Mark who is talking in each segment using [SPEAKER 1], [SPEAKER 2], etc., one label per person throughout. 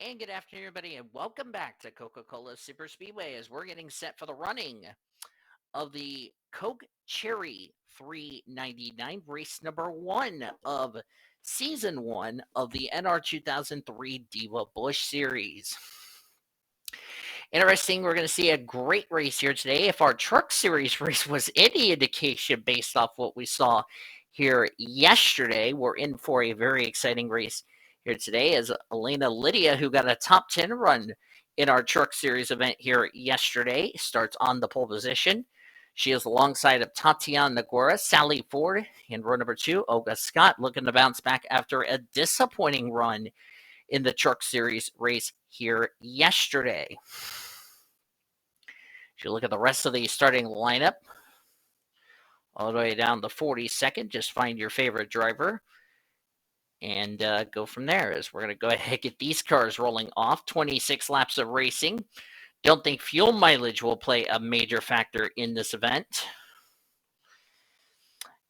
[SPEAKER 1] And good afternoon, everybody, and welcome back to Coca-Cola Super Speedway as we're getting set for the running of the Coke Cherry 399 race number one of season one of the NR2003 Diva Busch series. Interesting, we're going to see a great race here today. If our truck series race was any indication based off what we saw here yesterday, we're in for a very exciting race here today as Elena Lydia, who got a top 10 run in our truck series event here yesterday, starts on the pole position. She is alongside of Tatiana Nagora, Sally Ford in row number two. Olga Scott looking to bounce back after a disappointing run in the truck series race here yesterday. If you look at the rest of the starting lineup, all the way down the 42nd, just find your favorite driver and go from there. As we're going to go ahead and get these cars rolling off. 26 laps of racing. Don't think fuel mileage will play a major factor in this event.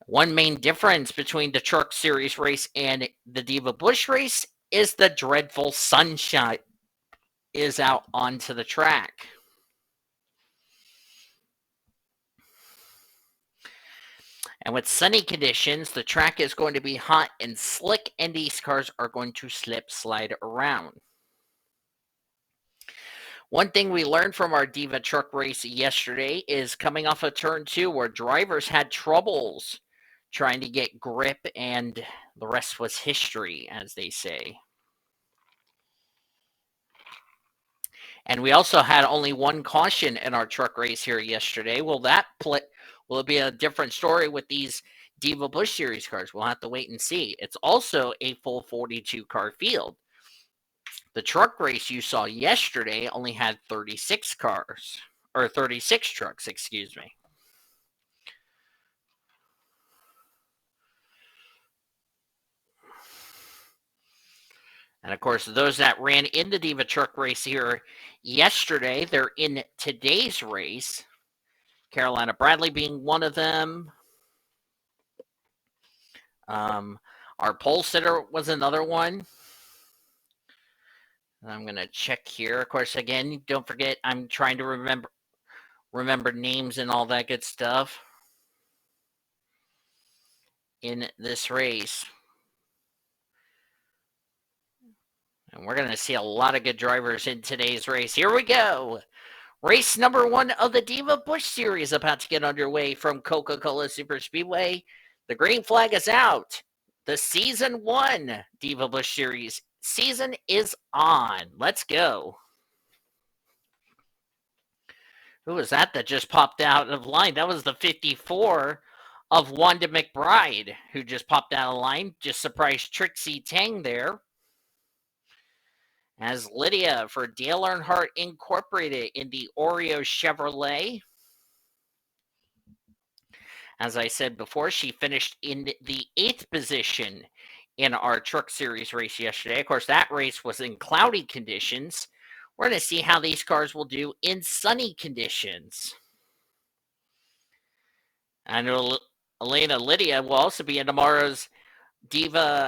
[SPEAKER 1] One main difference between the truck series race and the Diva Busch race is the dreadful sunshine is out onto the track. And with sunny conditions, the track is going to be hot and slick, and these cars are going to slide around. One thing we learned from our Diva truck race yesterday is coming off of turn two where drivers had troubles trying to get grip, and the rest was history, as they say. And we also had only one caution in our truck race here yesterday. Will it be a different story with these Diva Busch Series cars? We'll have to wait and see. It's also a full 42 car field. The truck race you saw yesterday only had 36 cars, or 36 trucks, excuse me. And of course, those that ran in the Diva truck race here yesterday, they're in today's race. Carolina Bradley being one of them. Our pole sitter was another one. I'm going to check here. Of course, again, don't forget, I'm trying to remember names and all that good stuff in this race. And we're going to see a lot of good drivers in today's race. Here we go. Race number one of the Diva Busch series about to get underway from Coca-Cola Super Speedway. The green flag is out. The season one Diva Busch series season is on. Let's go. Who was that just popped out of line? That was the 54 of Wanda McBride, who just popped out of line. Just surprised Trixie Tang there. As Lydia for Dale Earnhardt Incorporated in the Oreo Chevrolet. As I said before, she finished in the 8th position in our truck series race yesterday. Of course, that race was in cloudy conditions. We're going to see how these cars will do in sunny conditions. I know Elena Lydia will also be in tomorrow's Diva.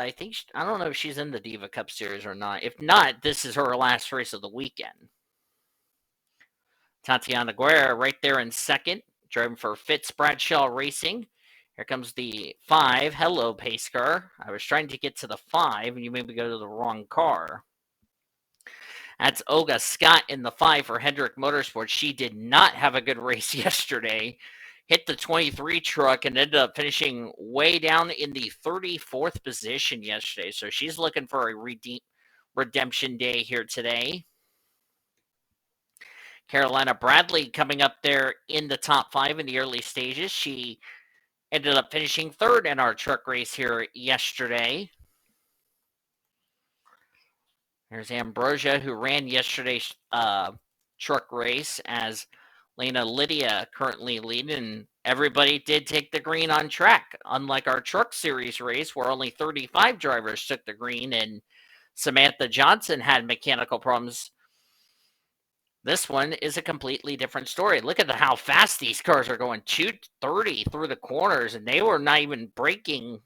[SPEAKER 1] I don't know if she's in the Diva Cup Series or not. If not, this is her last race of the weekend. Tatiana Guerra right there in second, driving for Fitz Bradshaw Racing. Here comes the 5. Hello, pace car. I was trying to get to the 5, and you made me go to the wrong car. That's Olga Scott in the 5 for Hendrick Motorsports. She did not have a good race yesterday. Hit the 23 truck and ended up finishing way down in the 34th position yesterday. So she's looking for a redemption day here today. Carolina Bradley coming up there in the top 5 in the early stages. She ended up finishing 3rd in our truck race here yesterday. There's Ambrosia, who ran yesterday's truck race, as Lena Lydia currently leading. Everybody did take the green on track, unlike our truck series race where only 35 drivers took the green and Samantha Johnson had mechanical problems. This one is a completely different story. Look at how fast these cars are going, 230 through the corners, and they were not even breaking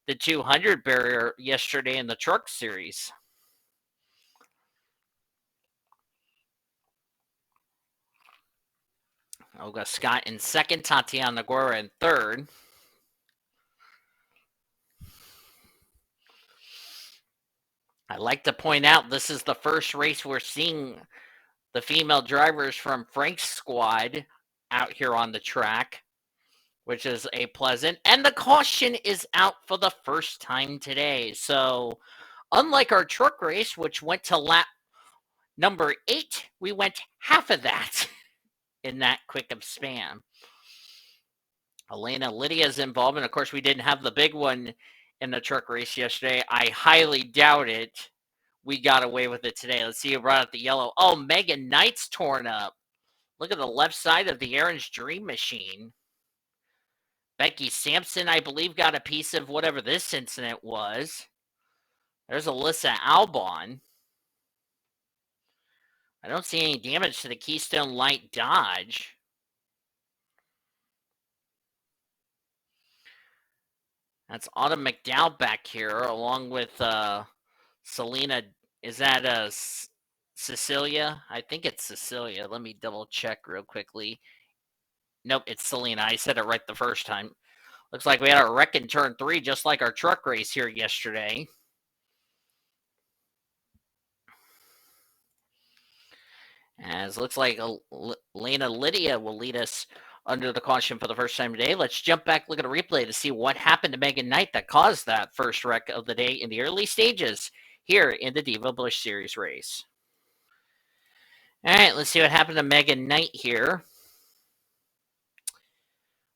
[SPEAKER 1] the 200 barrier yesterday in the truck series. Olga Scott in second, Tatiana Guerra in third. I'd like to point out this is the first race we're seeing the female drivers from Frank's squad out here on the track, which is a pleasant. And the caution is out for the first time today. So, unlike our truck race, which went to lap number 8, we went half of that in that quick of span. Elena Lydia's involved, and of course, we didn't have the big one in the truck race yesterday. I highly doubt it. We got away with it today. Let's see who brought out the yellow. Oh, Megan Knight's torn up. Look at the left side of the Aaron's Dream Machine. Becky Sampson, I believe, got a piece of whatever this incident was. There's Alyssa Albon. I don't see any damage to the Keystone Light Dodge. That's Autumn McDowell back here, along with Selena. Is that Cecilia? I think it's Cecilia. Let me double check real quickly. Nope, it's Selena. I said it right the first time. Looks like we had a wreck in turn 3, just like our truck race here yesterday. As looks like Lena Lydia will lead us under the caution for the first time today. Let's jump back, look at a replay to see what happened to Megan Knight that caused that first wreck of the day in the early stages here in the Diva Busch Series race. All right, let's see what happened to Megan Knight here.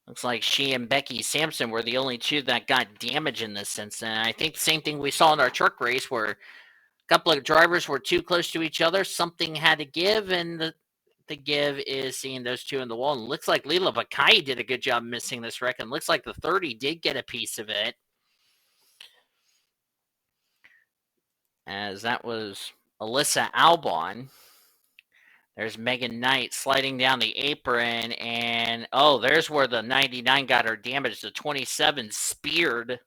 [SPEAKER 1] Looks like she and Becky Sampson were the only two that got damage in this incident. I think the same thing we saw in our truck race where a couple of drivers were too close to each other. Something had to give, and the give is seeing those two in the wall. And looks like Lila Bakai did a good job missing this wreck. And looks like the 30 did get a piece of it. As that was Alyssa Albon. There's Megan Knight sliding down the apron. And, oh, there's where the 99 got her damaged. The 27 speared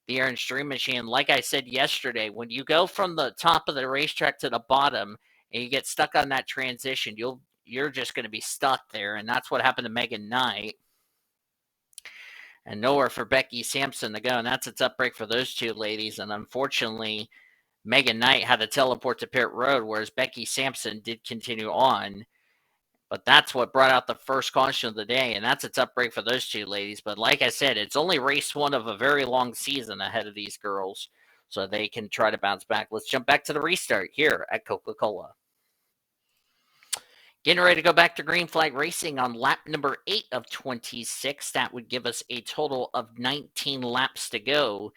[SPEAKER 1] the Aaron's Dream Machine. Like I said yesterday, when you go from the top of the racetrack to the bottom and you get stuck on that transition, you're just going to be stuck there. And that's what happened to Megan Knight. And nowhere for Becky Sampson to go. And that's its up break for those two ladies. And unfortunately, Megan Knight had to teleport to pit road, whereas Becky Sampson did continue on. But that's what brought out the first caution of the day, and that's its up break for those two ladies. But like I said, it's only race 1 of a very long season ahead of these girls, so they can try to bounce back. Let's jump back to the restart here at Coca-Cola. Getting ready to go back to green flag racing on lap number 8 of 26. That would give us a total of 19 laps to go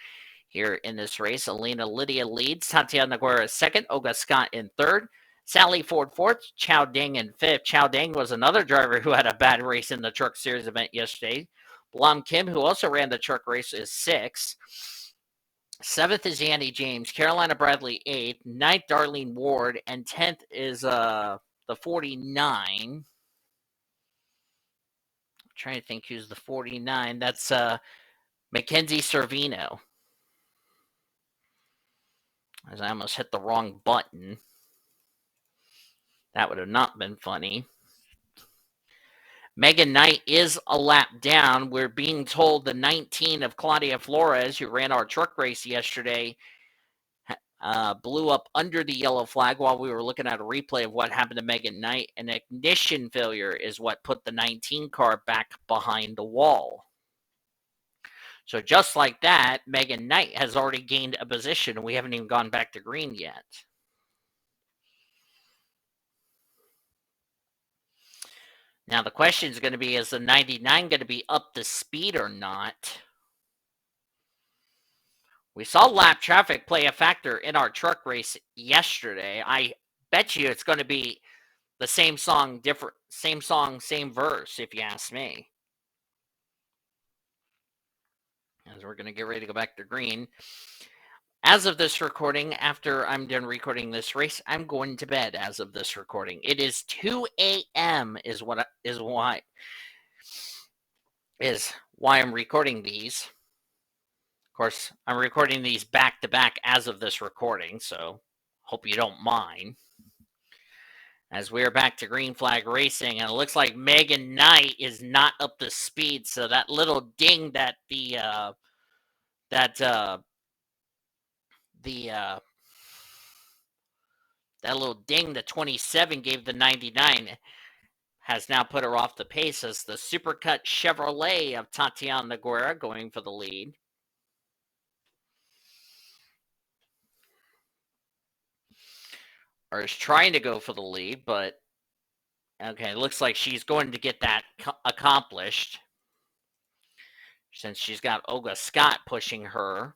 [SPEAKER 1] here in this race. Elena Lydia leads, Tatiana Guerra second, Olga Scott in third, Sally Ford fourth, Chow Ding in fifth. Chow Ding was another driver who had a bad race in the Truck Series event yesterday. Blom Kim, who also ran the truck race, is sixth. Seventh is Annie James, Carolina Bradley eighth, ninth Darlene Ward, and 10th is the 49. I'm trying to think who's the 49. That's Mackenzie Servino. As I almost hit the wrong button. That would have not been funny. Megan Knight is a lap down. We're being told the 19 of Claudia Flores, who ran our truck race yesterday, blew up under the yellow flag while we were looking at a replay of what happened to Megan Knight. An ignition failure is what put the 19 car back behind the wall. So just like that, Megan Knight has already gained a position, and we haven't even gone back to green yet. Now, the question is going to be, is the 99 going to be up to speed or not? We saw lap traffic play a factor in our truck race yesterday. I bet you it's going to be the same song, same verse, if you ask me. As we're going to get ready to go back to green. As of this recording, after I'm done recording this race, I'm going to bed as of this recording. It is 2 a.m. is why I'm recording these. Of course, I'm recording these back to back as of this recording, so hope you don't mind. As we are back to green flag racing, and it looks like Megan Knight is not up to speed. So that little ding that that little ding the 27 gave the 99 has now put her off the pace as the Supercut Chevrolet of Tatiana Guerra going for the lead. Or is trying to go for the lead, but okay, looks like she's going to get that accomplished since she's got Olga Scott pushing her.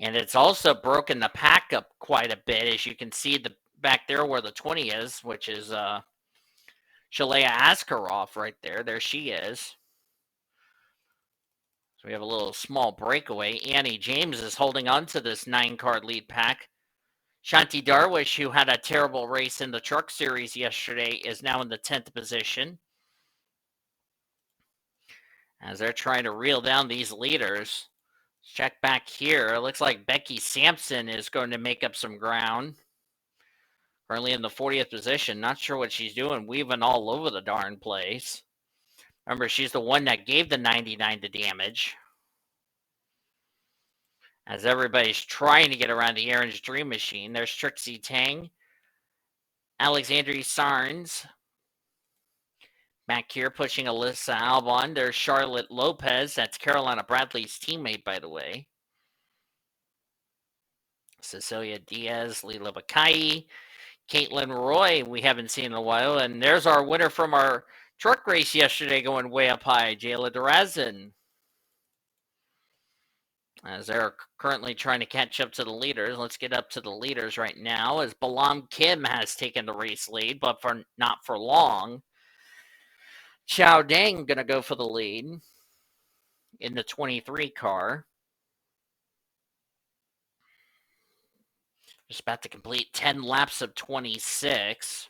[SPEAKER 1] And it's also broken the pack up quite a bit, as you can see back there where the 20 is, which is Shalea Askarov right there. There she is. So we have a little small breakaway. Annie James is holding on to this 9-card lead pack. Shanti Darwish, who had a terrible race in the Truck Series yesterday, is now in the 10th position. As they're trying to reel down these leaders. Let's check back here. It looks like Becky Sampson is going to make up some ground. Currently in the 40th position. Not sure what she's doing, weaving all over the darn place. Remember, she's the one that gave the 99 the damage. As everybody's trying to get around the Aaron's Dream Machine, there's Trixie Tang, Alexandria Sarnes. Back here pushing Alyssa Albon. There's Charlotte Lopez. That's Carolina Bradley's teammate, by the way. Cecilia Diaz, Lila Bakai, Caitlin Roy, we haven't seen in a while. And there's our winner from our truck race yesterday going way up high, Jayla Durazin. As they're currently trying to catch up to the leaders. Let's get up to the leaders right now as Balam Kim has taken the race lead, but not for long. Chao Deng going to go for the lead in the 23 car. Just about to complete 10 laps of 26.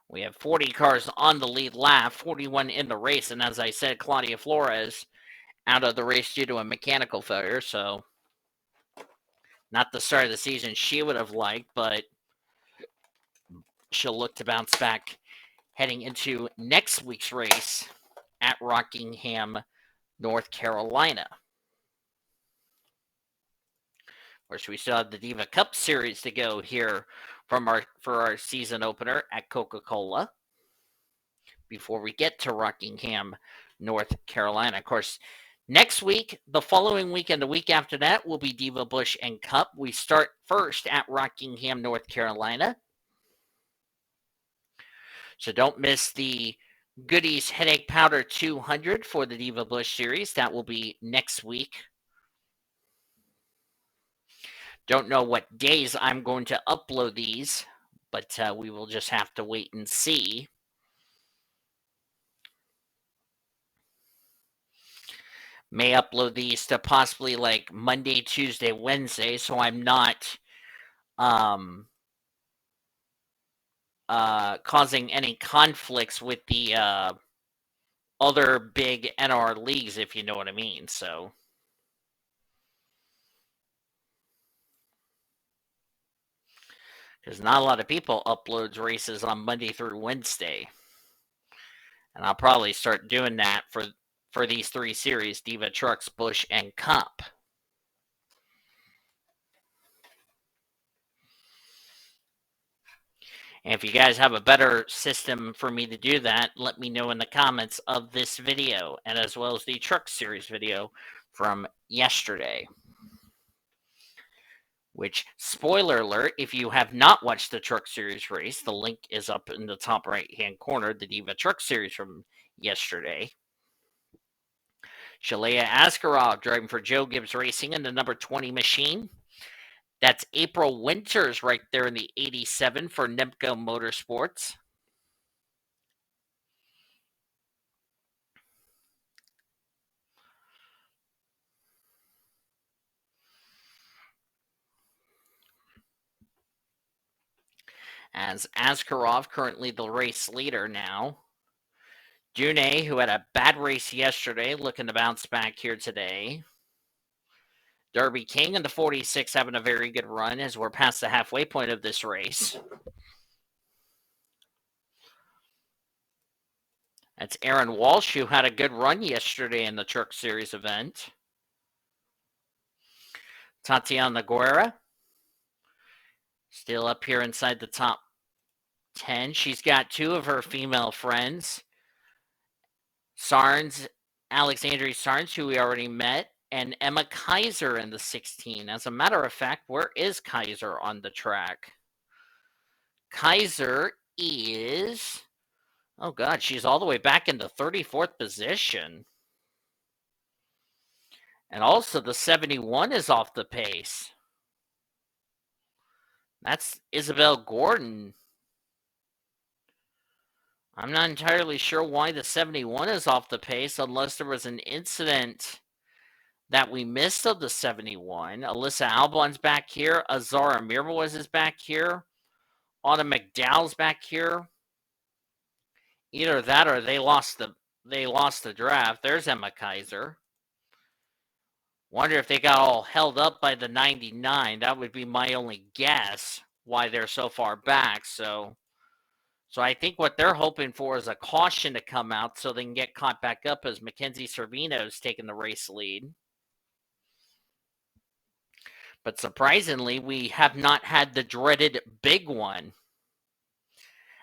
[SPEAKER 1] We have 40 cars on the lead lap, 41 in the race. And as I said, Claudia Flores out of the race due to a mechanical failure. So not the start of the season she would have liked, but she'll look to bounce back heading into next week's race at Rockingham, North Carolina. Of course, we still have the Diva Cup Series to go here for our season opener at Coca-Cola before we get to Rockingham, North Carolina. Of course, next week, the following week, and the week after that will be Diva Busch and Cup. We start first at Rockingham, North Carolina. So don't miss the Goodies Headache Powder 200 for the Diva Busch Series. That will be next week. Don't know what days I'm going to upload these, but we will just have to wait and see. May upload these to possibly like Monday, Tuesday, Wednesday, so I'm not causing any conflicts with the other big NR leagues, if you know what I mean. So because not a lot of people uploads races on Monday through Wednesday. And I'll probably start doing that for these 3 series, Diva Trucks, Busch, and Cup. And if you guys have a better system for me to do that, let me know in the comments of this video, and as well as the Truck Series video from yesterday. Which, spoiler alert, if you have not watched the Truck Series race, the link is up in the top right-hand corner, the Diva Truck Series from yesterday. Shalea Askarov driving for Joe Gibbs Racing in the number 20 machine. That's April Winters right there in the 87 for Nemco Motorsports. As Askarov currently the race leader now. Dune, who had a bad race yesterday, looking to bounce back here today. Derby King and the 46 having a very good run as we're past the halfway point of this race. That's Aaron Walsh, who had a good run yesterday in the Truck Series event. Tatiana Guerra, still up here inside the top 10. She's got two of her female friends, Alexandria Sarnes, who we already met, and Emma Kaiser in the 16. As a matter of fact, where is Kaiser on the track? Kaiser is, oh God, she's all the way back in the 34th position. And also the 71 is off the pace. That's Isabel Gordon. I'm not entirely sure why the 71 is off the pace unless there was an incident that we missed of the 71. Alyssa Albon's back here. Azara Mirwaz is back here. Autumn McDowell's back here. Either that or they lost the draft. There's Emma Kaiser. Wonder if they got all held up by the 99. That would be my only guess why they're so far back. So I think what they're hoping for is a caution to come out so they can get caught back up as Mackenzie Cervino's taking the race lead. But surprisingly, we have not had the dreaded big one.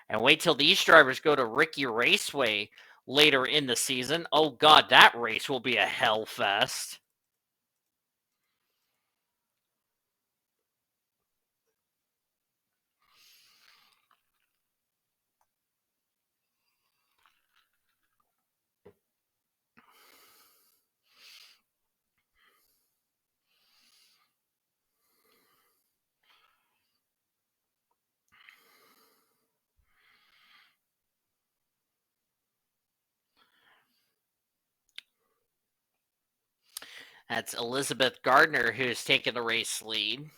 [SPEAKER 1] And wait till these drivers go to Ricky Raceway later in the season. Oh God, that race will be a hell fest. That's Elizabeth Gardner who's taking the race lead.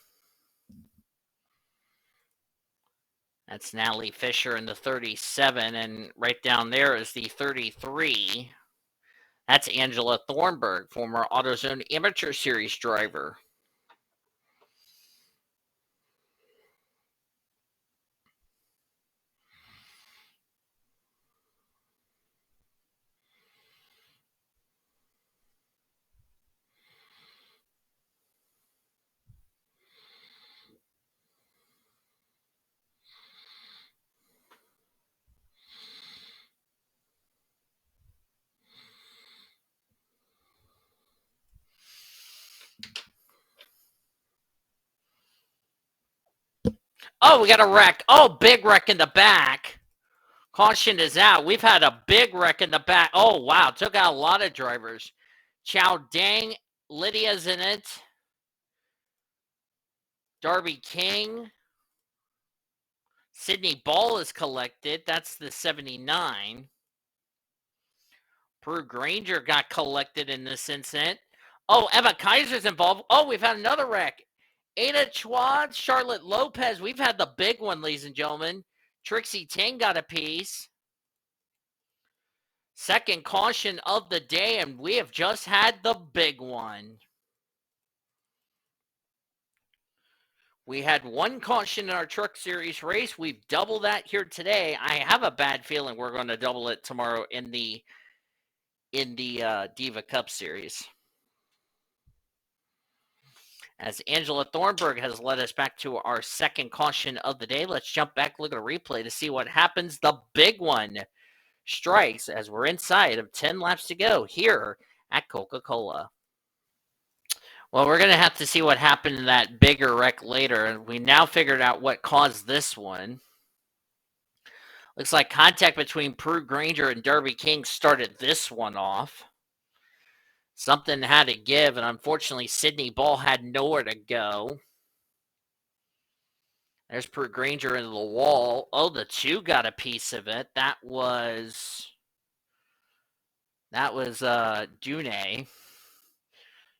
[SPEAKER 1] That's Natalie Fisher in the 37, and right down there is the 33. That's Angela Thornburg, former AutoZone Amateur Series driver. Oh, we got a wreck. Oh, big wreck in the back. Caution is out. We've had a big wreck in the back. Oh, wow. Took out a lot of drivers. Chow Dang. Lydia's in it. Darby King. Sydney Ball is collected. That's the 79. Prue Granger got collected in this incident. Oh, Emma Kaiser's involved. Oh, we've had another wreck. Ada Chwad, Charlotte Lopez. We've had the big one, ladies and gentlemen. Trixie Ting got a piece. Second caution of the day, and we have just had the big one. We had one caution in our Truck Series race. We've doubled that here today. I have a bad feeling we're going to double it tomorrow in the Diva Cup Series. As Angela Thornburg has led us back to our second caution of the day. Let's jump back, look at a replay to see what happens. The big one strikes as we're inside of 10 laps to go here at Coca-Cola. Well, we're going to have to see what happened in that bigger wreck later. And we now figured out what caused this one. Looks like contact between Prue Granger and Darby King started this one off. Something had to give, and unfortunately, Sydney Ball had nowhere to go. There's Prue Granger into the wall. Oh, the two got a piece of it. That was Dune.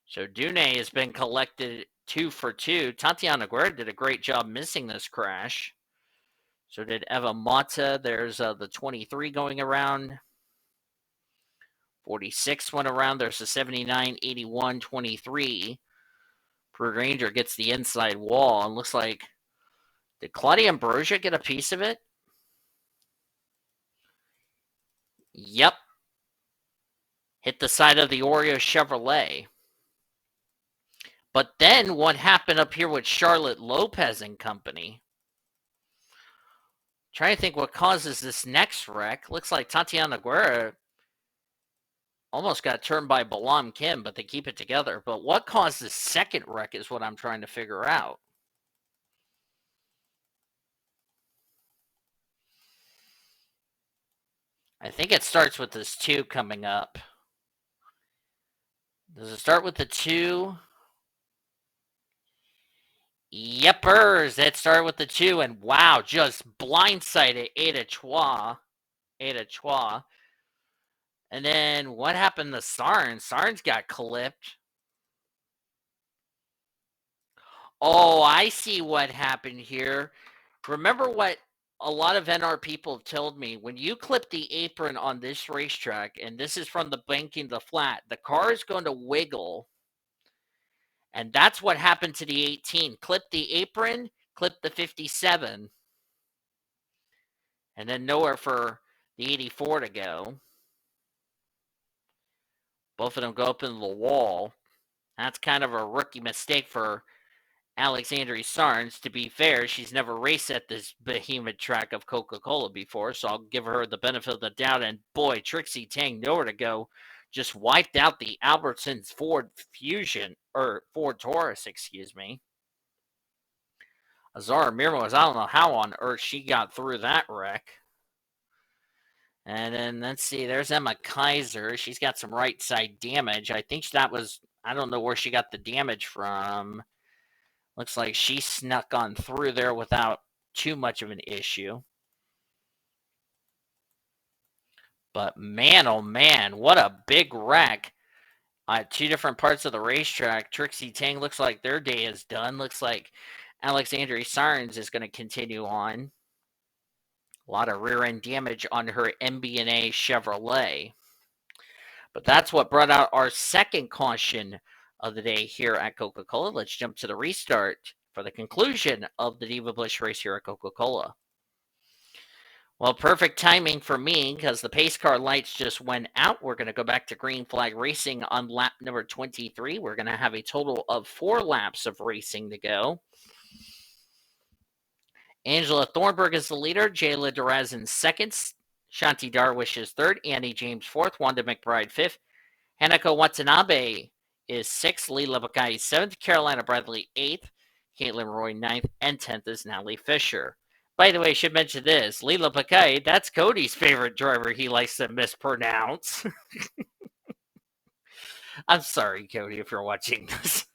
[SPEAKER 1] So Dune has been collected 2 for 2. Tatiana Guerra did a great job missing this crash. So did Eva Mata. There's the 23 going around. 46 went around. There's a 79, 81, 23. Ranger gets the inside wall, and looks like, did Claudia Ambrosia get a piece of it? Yep. Hit the side of the Oreo Chevrolet. But then what happened up here with Charlotte Lopez and company? Trying to think what causes this next wreck. Looks like Tatiana Guerra almost got turned by Balam Kim, but they keep it together. But what caused the second wreck is what I'm trying to figure out. I think it starts with this 2 coming up. Does it start with the 2? Yepers, it started with the 2, and wow, just blindsided Ada Chua. And then what happened to Sarns? Sarns got clipped. Oh, I see what happened here. Remember what a lot of NR people told me? When you clip the apron on this racetrack, and this is from the banking to flat, the car is going to wiggle. And that's what happened to the 18. Clip the apron, clip the 57. And then nowhere for the 84 to go. Both of them go up into the wall. That's kind of a rookie mistake for Alexandria Sarns. To be fair, she's never raced at this behemoth track of Coca-Cola before, so I'll give her the benefit of the doubt. And boy, Trixie Tang, nowhere to go, just wiped out the Albertsons Ford Fusion, or Ford Taurus, excuse me. Azara Mirmos, I don't know how on earth she got through that wreck. And then let's see, there's Emma Kaiser. She's got some right side damage. I think that was, I don't know where she got the damage from. Looks like she snuck on through there without too much of an issue. But man, oh man, what a big wreck. 2 different parts of the racetrack. Trixie Tang looks like their day is done. Looks like Alexandria Sarns is going to continue on. A lot of rear end damage on her MB&A Chevrolet. But that's what brought out our second caution of the day here at Coca-Cola. Let's jump to the restart for the conclusion of the Diva Busch race here at Coca-Cola. Well, perfect timing for me because the pace car lights just went out. We're going to go back to green flag racing on lap number 23. We're going to have a total of 4 laps of racing to go. Angela Thornburg is the leader. Jayla Derez in second. Shanti Darwish is third. Annie James fourth. Wanda McBride fifth. Hanako Watanabe is 6th. Leela Bakai 7th. Carolina Bradley 8th. Caitlin Roy 9th. And 10th is Natalie Fisher. By the way, I should mention this. Leela Bakai, that's Cody's favorite driver he likes to mispronounce. I'm sorry, Cody, if you're watching this.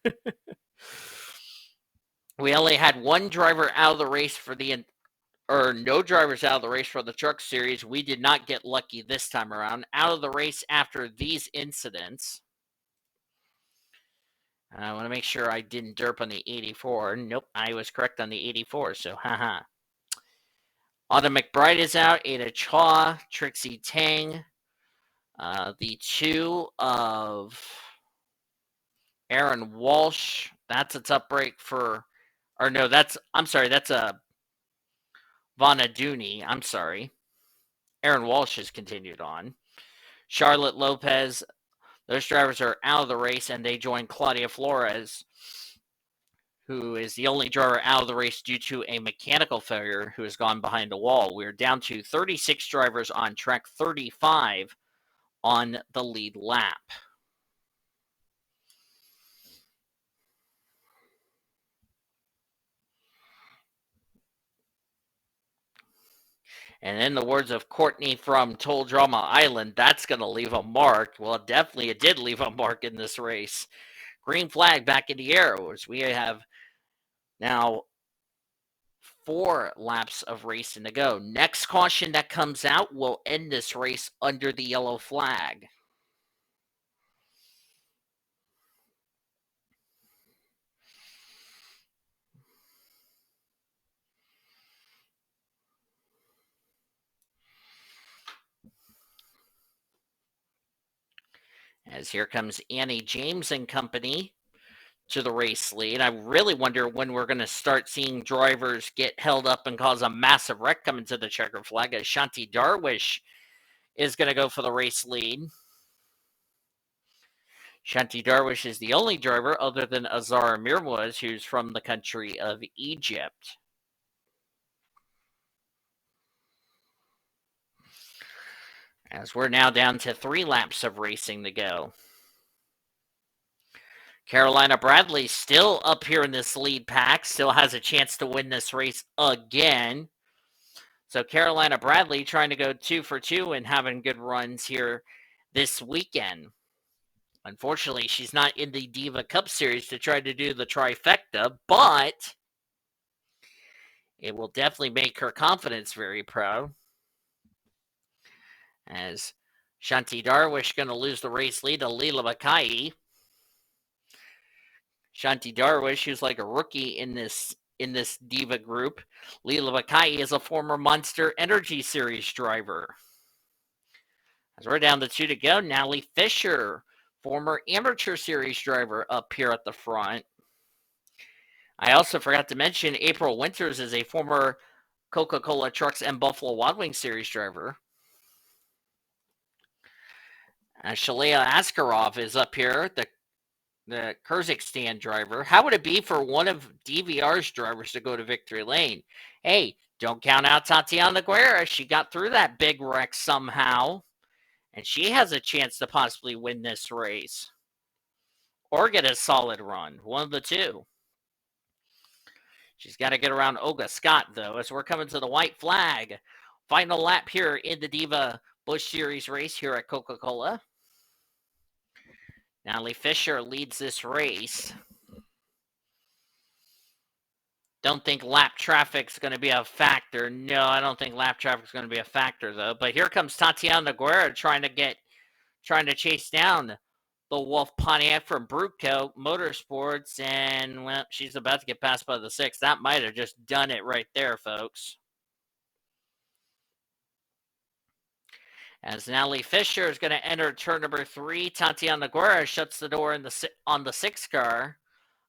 [SPEAKER 1] We only had 1 driver out of the race for the, or no drivers out of the race for the Truck Series. We did not get lucky this time around. Out of the race after these incidents. I want to make sure I didn't derp on the 84. Nope, I was correct on the 84, so haha. Autumn McBride is out. Ada Chaw, Trixie Tang. The 2 of Aaron Walsh. That's a tough break for, or no, that's a Vana Dooney. I'm sorry. Aaron Walsh has continued on. Charlotte Lopez. Those drivers are out of the race, and they join Claudia Flores, who is the only driver out of the race due to a mechanical failure, who has gone behind the wall. We're down to 36 drivers on track 35 on the lead lap. And in the words of Courtney from Toll Drama Island, that's going to leave a mark. Well, definitely it did leave a mark in this race. Green flag back in the air. We have now 4 laps of racing to go. Next caution that comes out will end this race under the yellow flag. As here comes Annie James and company to the race lead. I really wonder when we're going to start seeing drivers get held up and cause a massive wreck coming to the checker flag, as Shanti Darwish is going to go for the race lead. Shanti Darwish is the only driver other than Azar Mirwaz who's from the country of Egypt. As we're now down to 3 laps of racing to go. Carolina Bradley still up here in this lead pack, still has a chance to win this race again. So Carolina Bradley trying to go 2 for 2 and having good runs here this weekend. Unfortunately, she's not in the Diva Cup Series to try to do the trifecta, but it will definitely make her confidence very proud. As Shanti Darwish going to lose the race lead to Leela Mackay. Shanti Darwish, who's like a rookie in this Diva group. Leela Mackay is a former Monster Energy Series driver. As we're down to 2 to go, Natalie Fisher, former Amateur Series driver, up here at the front. I also forgot to mention April Winters is a former Coca-Cola Trucks and Buffalo Wild Wings Series driver. Shalea Askarov is up here, the Kyrgyzstan driver. How would it be for one of DVR's drivers to go to victory lane? Hey, don't count out Tatiana Guerra. She got through that big wreck somehow, and she has a chance to possibly win this race or get a solid run. One of the two. She's got to get around Olga Scott, though, as we're coming to the white flag. Final lap here in the Diva Busch Series race here at Coca-Cola. Natalie Fisher leads this race. Don't think lap traffic's going to be a factor. No, I don't think lap traffic's going to be a factor, though. But here comes Tatiana Guerra trying to chase down the Wolf Pontiac from Brutco Motorsports, and, well, she's about to get passed by the 6. That might have just done it right there, folks. As Natalie Fisher is going to enter turn number 3, Tatiana Guerra shuts the door on the 6 car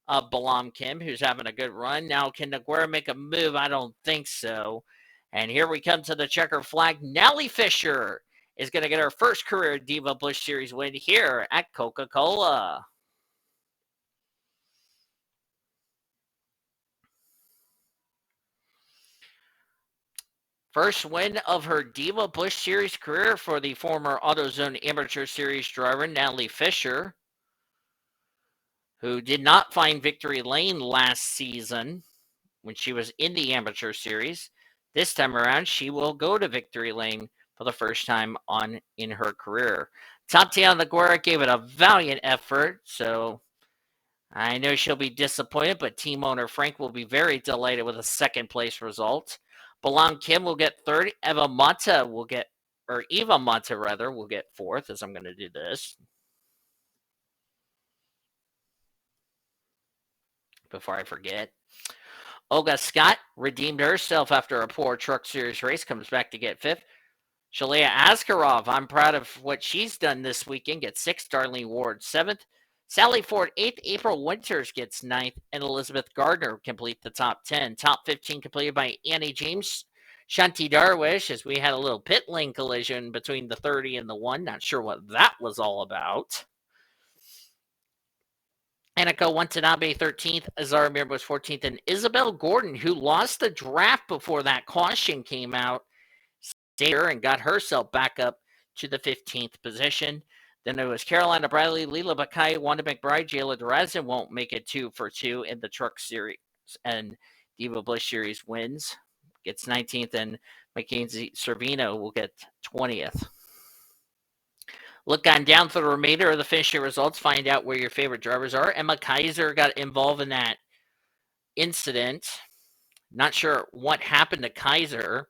[SPEAKER 1] of Balam Kim, who's having a good run. Now, can Guerra make a move? I don't think so. And here we come to the checker flag. Natalie Fisher is going to get her first career Diva Busch Series win here at Coca-Cola. First win of her Diva Busch Series career for the former AutoZone Amateur Series driver, Natalie Fisher, who did not find victory lane last season when she was in the Amateur Series. This time around, she will go to victory lane for the first time in her career. Tatiana Guerra gave it a valiant effort, so I know she'll be disappointed, but team owner Frank will be very delighted with a second place result. Balam Kim will get third. Eva Mata will get fourth, as I'm going to do this before I forget. Olga Scott redeemed herself after a poor Truck Series race, comes back to get fifth. Shalea Askarov, I'm proud of what she's done this weekend, gets sixth. Darlene Ward, seventh. Sally Ford, eighth. April Winters gets ninth. And Elizabeth Gardner complete the top 10. Top 15 completed by Annie James. Shanti Darwish, as we had a little pit lane collision between the 30 and the 1. Not sure what that was all about. Aniko Watanabe, 13th. Azara Mir was 14th. And Isabel Gordon, who lost the draft before that caution came out, stayed and got herself back up to the 15th position. Then it was Carolina Bradley, Leela Mackay, Wanda McBride, Jayla DeRazin won't make it 2 for 2 in the Truck Series. And Diva Busch Series wins, gets 19th. And Mackenzie Servino will get 20th. Look on down for the remainder of the finishing results. Find out where your favorite drivers are. Emma Kaiser got involved in that incident. Not sure what happened to Kaiser,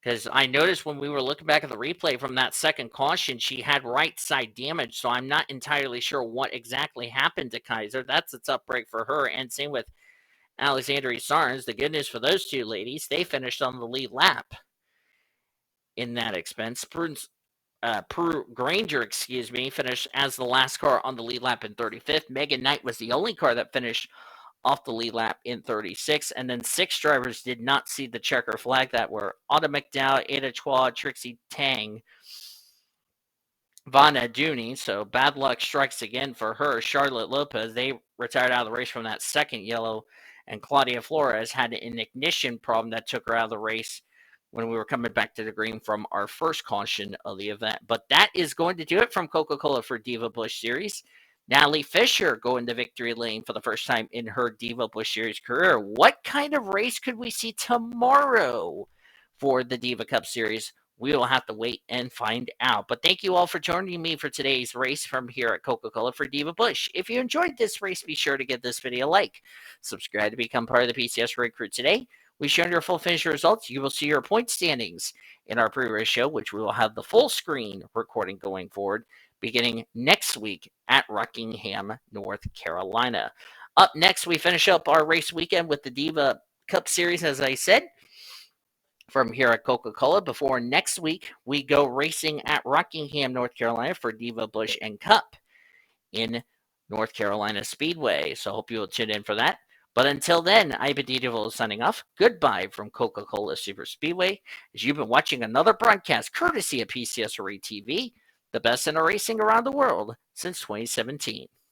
[SPEAKER 1] because I noticed when we were looking back at the replay from that second caution, she had right side damage. So I'm not entirely sure what exactly happened to Kaiser. That's a tough break for her. And same with Alexandria Sarnes. The good news for those two ladies, they finished on the lead lap in that expense. Granger, finished as the last car on the lead lap in 35th. Megan Knight was the only car that finished off the lead lap in 36. And then 6 drivers did not see the checker flag. That were Autumn McDowell, Ada Chua, Trixie Tang, Vanna Dooney. So bad luck strikes again for her. Charlotte Lopez, they retired out of the race from that second yellow. And Claudia Flores had an ignition problem that took her out of the race when we were coming back to the green from our first caution of the event. But that is going to do it from Coca-Cola for Diva Busch Series. Natalie Fisher going to victory lane for the first time in her Diva Busch Series career. What kind of race could we see tomorrow for the Diva Cup Series? We will have to wait and find out. But thank you all for joining me for today's race from here at Coca-Cola for Diva Busch. If you enjoyed this race, be sure to give this video a like. Subscribe to become part of the PCS Race Crew today. We share your full finish results. You will see your point standings in our pre-race show, which we will have the full screen recording going forward beginning next week at Rockingham, North Carolina. Up next, we finish up our race weekend with the Diva Cup Series, as I said, from here at Coca-Cola. Before next week, we go racing at Rockingham, North Carolina for Diva Busch and Cup in North Carolina Speedway. So I hope you will tune in for that. But until then, I've been Divas signing off. Goodbye from Coca-Cola Super Speedway, as you've been watching another broadcast courtesy of PCS Array TV, the best in racing around the world since 2017.